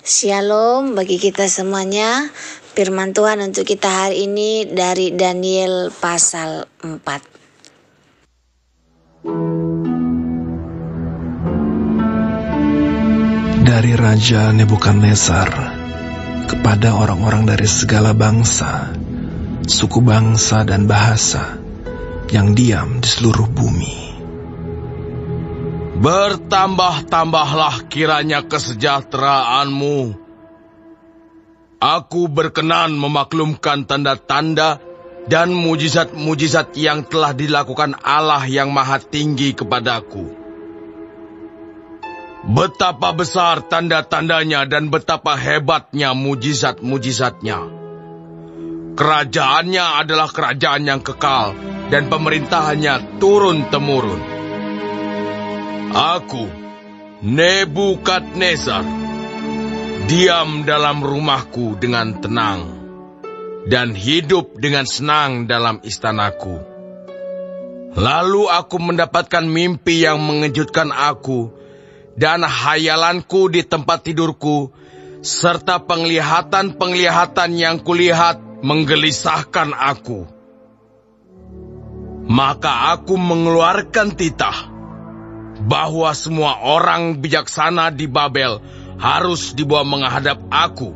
Shalom bagi kita semuanya. Firman Tuhan untuk kita hari ini dari Daniel pasal 4. Dari Raja Nebukadnezar kepada orang-orang dari segala bangsa, suku bangsa dan bahasa yang diam di seluruh bumi. Bertambah-tambahlah kiranya kesejahteraanmu. Aku berkenan memaklumkan tanda-tanda dan mujizat-mujizat yang telah dilakukan Allah yang Maha Tinggi kepadaku. Betapa besar tanda-tandanya dan betapa hebatnya mujizat-mujizatnya. Kerajaannya adalah kerajaan yang kekal dan pemerintahannya turun-temurun. Aku, Nebukadnezar, diam dalam rumahku dengan tenang dan hidup dengan senang dalam istanaku. Lalu aku mendapatkan mimpi yang mengejutkan aku dan hayalanku di tempat tidurku, serta penglihatan-penglihatan yang kulihat menggelisahkan aku. Maka aku mengeluarkan titah bahwa semua orang bijaksana di Babel harus dibawa menghadap aku,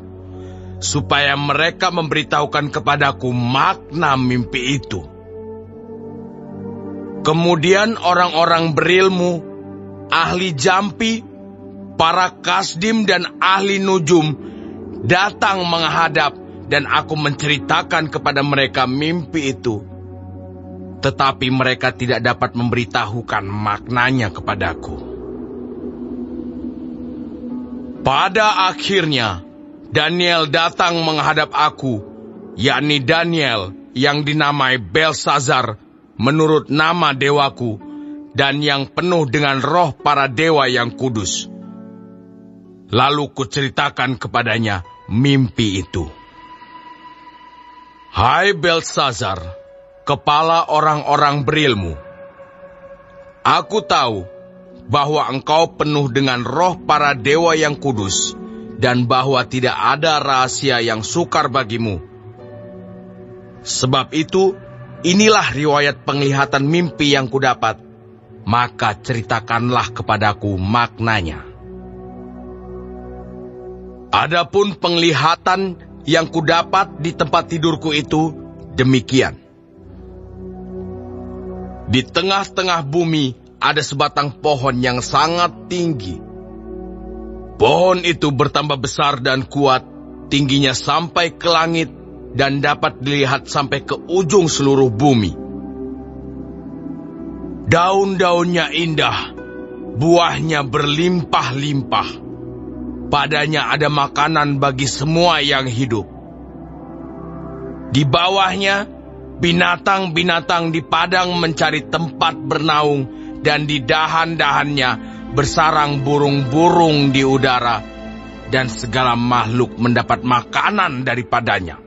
supaya mereka memberitahukan kepadaku makna mimpi itu. Kemudian orang-orang berilmu, ahli jampi, para kasdim dan ahli nujum datang menghadap, dan aku menceritakan kepada mereka mimpi itu. Tetapi mereka tidak dapat memberitahukan maknanya kepadaku. Pada akhirnya, Daniel datang menghadap aku, yakni Daniel yang dinamai Belsazar menurut nama dewaku, dan yang penuh dengan roh para dewa yang kudus. Lalu kuceritakan kepadanya mimpi itu. Hai Belsazar, kepala orang-orang berilmu, aku tahu bahwa engkau penuh dengan roh para dewa yang kudus, dan bahwa tidak ada rahasia yang sukar bagimu. Sebab itu, inilah riwayat penglihatan mimpi yang kudapat, maka ceritakanlah kepadaku maknanya. Adapun penglihatan yang kudapat di tempat tidurku itu demikian. Di tengah-tengah bumi ada sebatang pohon yang sangat tinggi. Pohon itu bertambah besar dan kuat, tingginya sampai ke langit dan dapat dilihat sampai ke ujung seluruh bumi. Daun-daunnya indah, buahnya berlimpah-limpah. Padanya ada makanan bagi semua yang hidup. Di bawahnya, binatang-binatang di padang mencari tempat bernaung, dan di dahan-dahannya bersarang burung-burung di udara, dan segala makhluk mendapat makanan daripadanya.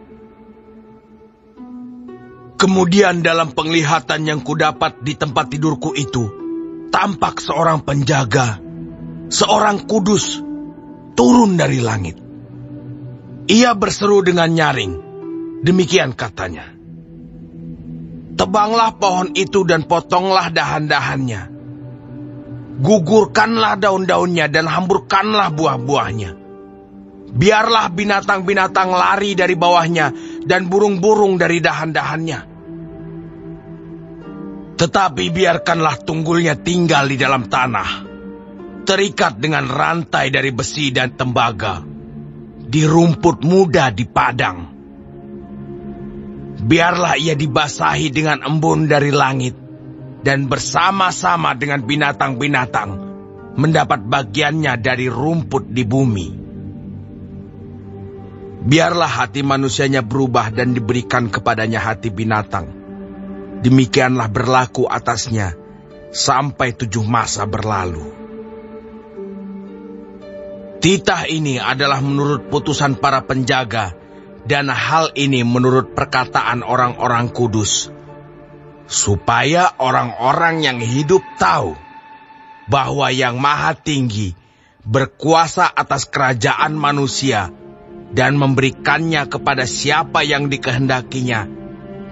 Kemudian dalam penglihatan yang kudapat di tempat tidurku itu, tampak seorang penjaga, seorang kudus, turun dari langit. Ia berseru dengan nyaring, demikian katanya. Tebanglah pohon itu dan potonglah dahan-dahannya. Gugurkanlah daun-daunnya dan hamburkanlah buah-buahnya. Biarlah binatang-binatang lari dari bawahnya dan burung-burung dari dahan-dahannya. Tetapi biarkanlah tunggulnya tinggal di dalam tanah, terikat dengan rantai dari besi dan tembaga, di rumput muda di padang. Biarlah ia dibasahi dengan embun dari langit, dan bersama-sama dengan binatang-binatang mendapat bagiannya dari rumput di bumi. Biarlah hati manusianya berubah dan diberikan kepadanya hati binatang. Demikianlah berlaku atasnya sampai 7 masa berlalu. Titah ini adalah menurut putusan para penjaga, dan hal ini menurut perkataan orang-orang kudus, supaya orang-orang yang hidup tahu bahwa Yang Maha Tinggi berkuasa atas kerajaan manusia dan memberikannya kepada siapa yang dikehendakinya.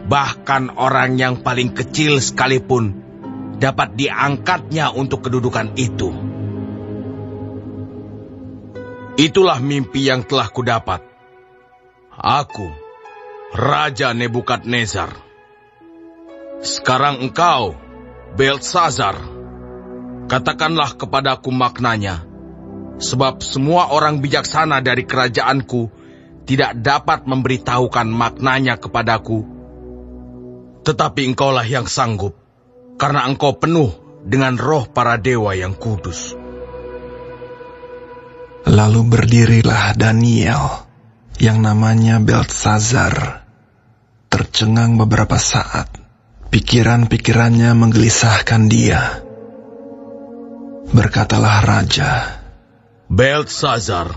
Bahkan orang yang paling kecil sekalipun dapat diangkatnya untuk kedudukan itu. Itulah mimpi yang telah kudapat. Aku, Raja Nebukadnezar. Sekarang engkau, Beltsazar, katakanlah kepadaku maknanya, sebab semua orang bijaksana dari kerajaanku tidak dapat memberitahukan maknanya kepadaku. Tetapi engkaulah yang sanggup, karena engkau penuh dengan roh para dewa yang kudus. Lalu berdirilah Daniel, yang namanya Beltsazar, tercengang beberapa saat. Pikiran-pikirannya menggelisahkan dia. Berkatalah raja, Beltsazar,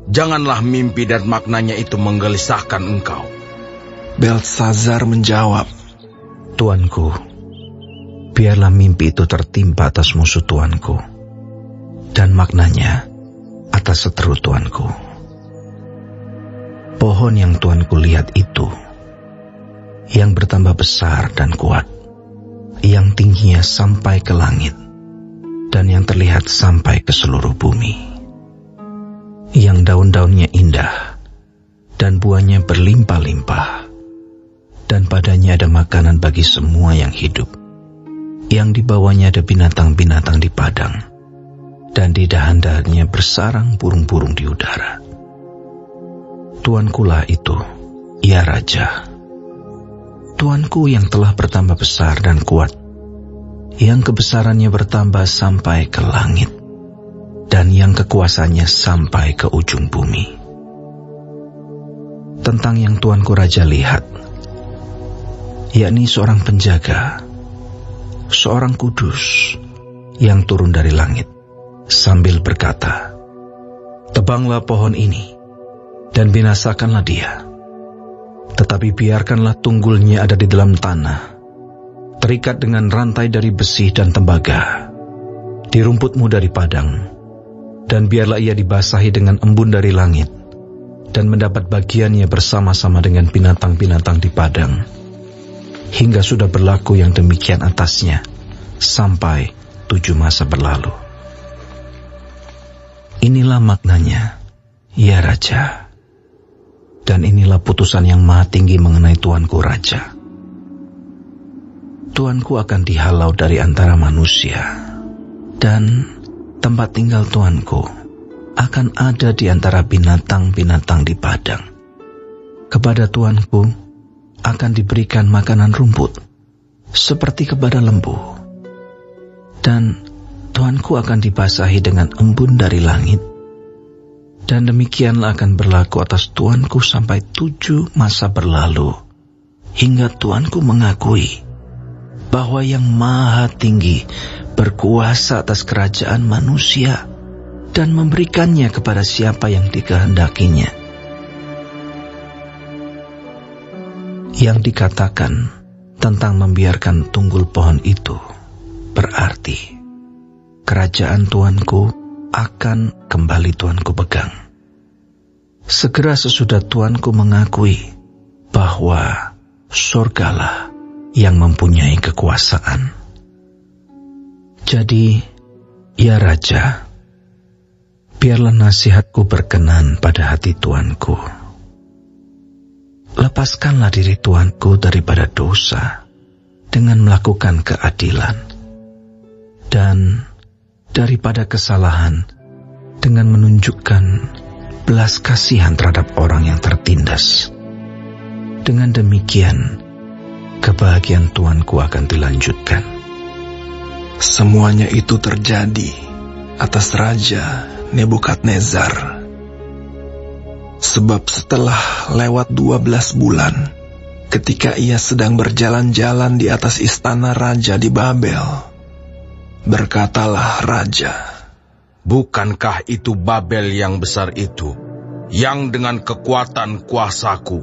janganlah mimpi dan maknanya itu menggelisahkan engkau. Beltsazar menjawab, Tuanku, biarlah mimpi itu tertimpa atas musuh tuanku, dan maknanya atas seteru tuanku. Pohon yang tuanku lihat itu, yang bertambah besar dan kuat, yang tingginya sampai ke langit, dan yang terlihat sampai ke seluruh bumi, yang daun-daunnya indah, dan buahnya berlimpah-limpah, dan padanya ada makanan bagi semua yang hidup, yang di bawahnya ada binatang-binatang di padang, dan di dahan-dahannya bersarang burung-burung di udara. Tuankulah itu, ya Raja. Tuanku yang telah bertambah besar dan kuat, yang kebesarannya bertambah sampai ke langit, dan yang kekuasaannya sampai ke ujung bumi. Tentang yang tuanku Raja lihat, yakni seorang penjaga, seorang kudus, yang turun dari langit, sambil berkata, Tebanglah pohon ini, dan binasakanlah dia. Tetapi biarkanlah tunggulnya ada di dalam tanah, terikat dengan rantai dari besi dan tembaga, di rumputmu dari padang, dan biarlah ia dibasahi dengan embun dari langit, dan mendapat bagiannya bersama-sama dengan binatang-binatang di padang, hingga sudah berlaku yang demikian atasnya, sampai 7 masa berlalu. Inilah maknanya, ya Raja. Dan inilah putusan yang maha tinggi mengenai tuanku Raja. Tuanku akan dihalau dari antara manusia, dan tempat tinggal tuanku akan ada di antara binatang-binatang di padang. Kepada tuanku akan diberikan makanan rumput, seperti kepada lembu. Dan tuanku akan dibasahi dengan embun dari langit. Dan demikianlah akan berlaku atas tuanku sampai 7 masa berlalu, hingga tuanku mengakui bahwa yang maha tinggi berkuasa atas kerajaan manusia dan memberikannya kepada siapa yang dikehendakinya. Yang dikatakan tentang membiarkan tunggul pohon itu berarti kerajaan tuanku akan kembali tuanku pegang. Segera sesudah tuanku mengakui bahwa surgalah yang mempunyai kekuasaan. Jadi, ya Raja, biarlah nasihatku berkenan pada hati tuanku. Lepaskanlah diri tuanku daripada dosa dengan melakukan keadilan, dan daripada kesalahan dengan menunjukkan belas kasihan terhadap orang yang tertindas. Dengan demikian, kebahagiaan tuanku akan dilanjutkan. Semuanya itu terjadi atas Raja Nebukadnezar. Sebab setelah lewat 12 bulan, ketika ia sedang berjalan-jalan di atas istana raja di Babel, berkatalah raja, Bukankah itu Babel yang besar itu, yang dengan kekuatan kuasaku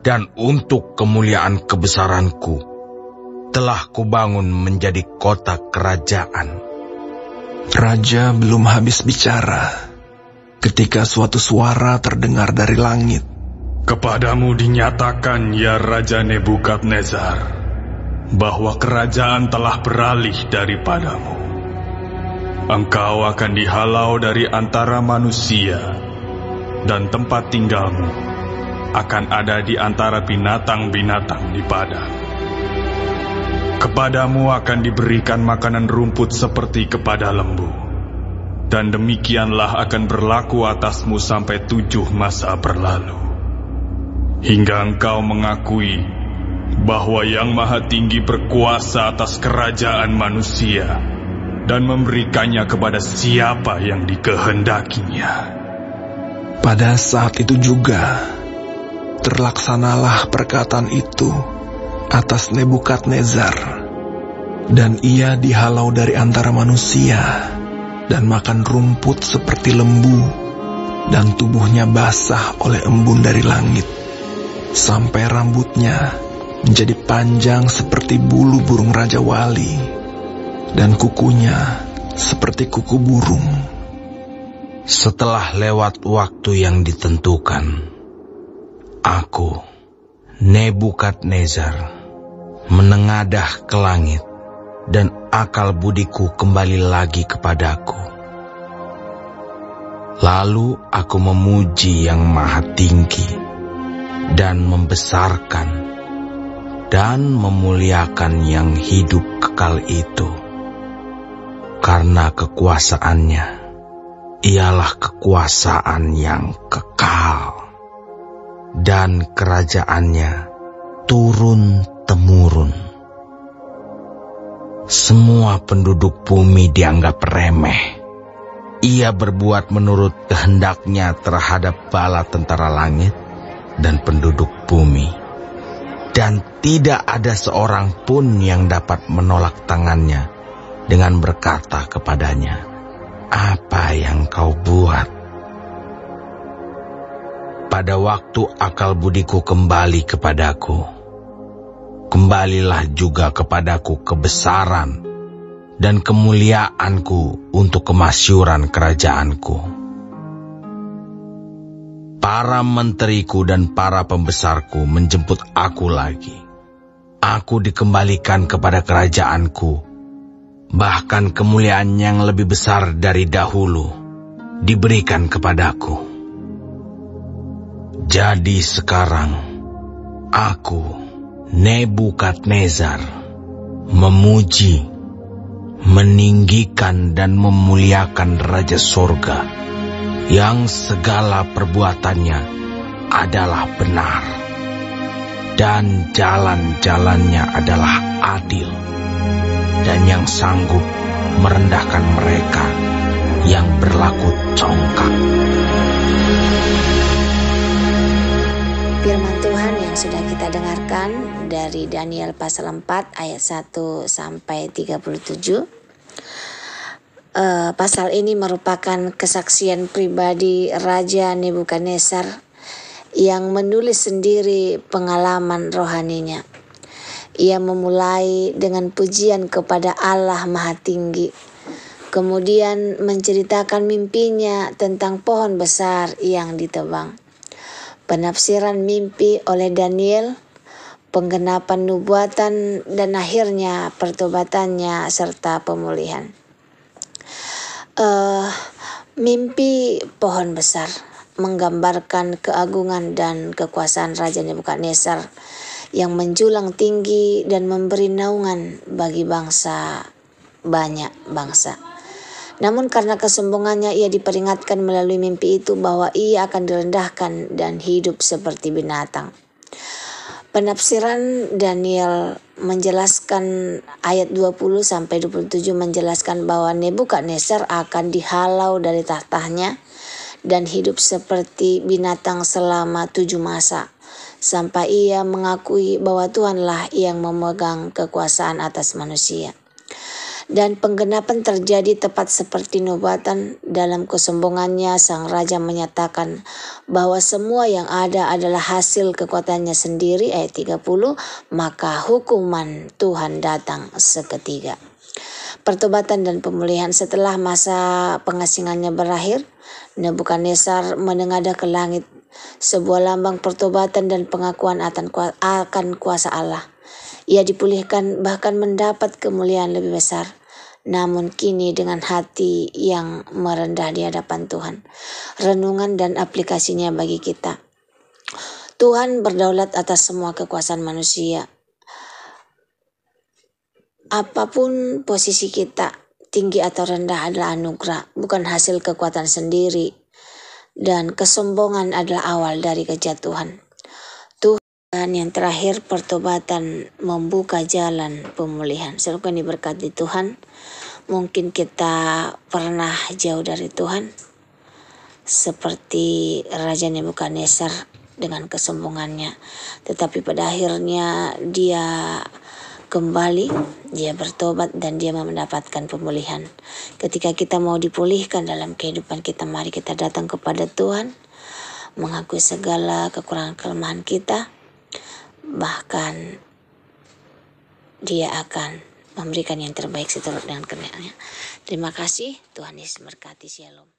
dan untuk kemuliaan kebesaranku telah kubangun menjadi kota kerajaan? Raja belum habis bicara ketika suatu suara terdengar dari langit. Kepadamu dinyatakan, ya Raja Nebukadnezar, bahwa kerajaan telah beralih daripadamu. Engkau akan dihalau dari antara manusia, dan tempat tinggalmu akan ada di antara binatang-binatang di padang. Kepadamu akan diberikan makanan rumput seperti kepada lembu, dan demikianlah akan berlaku atasmu sampai 7 masa berlalu, hingga engkau mengakui bahwa Yang Maha Tinggi berkuasa atas kerajaan manusia dan memberikannya kepada siapa yang dikehendakinya. Pada saat itu juga terlaksanalah perkataan itu atas Nebukadnezar, dan ia dihalau dari antara manusia dan makan rumput seperti lembu, dan tubuhnya basah oleh embun dari langit, sampai rambutnya menjadi panjang seperti bulu burung Raja Wali, dan kukunya seperti kuku burung. Setelah lewat waktu yang ditentukan, aku, Nebukadnezar, menengadah ke langit, dan akal budiku kembali lagi kepadaku. Lalu aku memuji Yang Maha Tinggi, dan membesarkan dan memuliakan yang hidup kekal itu, karena kekuasaannya ialah kekuasaan yang kekal, dan kerajaannya turun-temurun. Semua penduduk bumi dianggap remeh. Ia berbuat menurut kehendaknya terhadap bala tentara langit dan penduduk bumi, dan tidak ada seorang pun yang dapat menolak tangannya dengan berkata kepadanya, "Apa yang kau buat?" Pada waktu akal budiku kembali kepadaku, kembalilah juga kepadaku kebesaran dan kemuliaanku untuk kemasyuran kerajaanku. Para menteriku dan para pembesarku menjemput aku lagi. Aku dikembalikan kepada kerajaanku, bahkan kemuliaan yang lebih besar dari dahulu diberikan kepadaku. Jadi sekarang aku, Nebukadnezar, memuji, meninggikan dan memuliakan Raja Sorga, yang segala perbuatannya adalah benar, dan jalan-jalannya adalah adil, dan yang sanggup merendahkan mereka yang berlaku congkak. Firman Tuhan yang sudah kita dengarkan dari Daniel pasal 4 ayat 1 sampai 37. Pasal ini merupakan kesaksian pribadi Raja Nebukadnezar yang menulis sendiri pengalaman rohaninya. Ia memulai dengan pujian kepada Allah Maha Tinggi, kemudian menceritakan mimpinya tentang pohon besar yang ditebang, penafsiran mimpi oleh Daniel, penggenapan nubuatan, dan akhirnya pertobatannya serta pemulihan. Mimpi pohon besar menggambarkan keagungan dan kekuasaan Raja Nebukadnezar yang menjulang tinggi dan memberi naungan bagi banyak bangsa. Namun karena kesombongannya ia diperingatkan melalui mimpi itu bahwa ia akan direndahkan dan hidup seperti binatang. Penafsiran Daniel menjelaskan ayat 20-27 menjelaskan bahwa Nebukadnezar akan dihalau dari tahtanya dan hidup seperti binatang selama 7 masa, sampai ia mengakui bahwa Tuhanlah yang memegang kekuasaan atas manusia. Dan penggenapan terjadi tepat seperti nubuatan. Dalam kesombongannya, sang raja menyatakan bahwa semua yang ada adalah hasil kekuatannya sendiri, ayat 30, maka hukuman Tuhan datang seketika. Pertobatan dan pemulihan. Setelah masa pengasingannya berakhir, Nebukadnezar menengadah ke langit, sebuah lambang pertobatan dan pengakuan akan kuasa Allah. Ia dipulihkan, bahkan mendapat kemuliaan lebih besar. Namun kini dengan hati yang merendah di hadapan Tuhan. Renungan dan aplikasinya bagi kita. Tuhan berdaulat atas semua kekuasaan manusia. Apapun posisi kita, tinggi atau rendah adalah anugerah, bukan hasil kekuatan sendiri. Dan kesombongan adalah awal dari kejatuhan. Tuhan yang terakhir, pertobatan membuka jalan pemulihan. Semoga diberkati Tuhan. Mungkin kita pernah jauh dari Tuhan, seperti Raja Nebukadnezar dengan kesombongannya. Tetapi pada akhirnya dia kembali, dia bertobat dan dia mendapatkan pemulihan. Ketika kita mau dipulihkan dalam kehidupan kita, mari kita datang kepada Tuhan, mengakui segala kekurangan kelemahan kita, bahkan dia akan memberikan yang terbaik seturut dengan kehendaknya. Terima kasih, Tuhan Yesus memberkati. Shalom.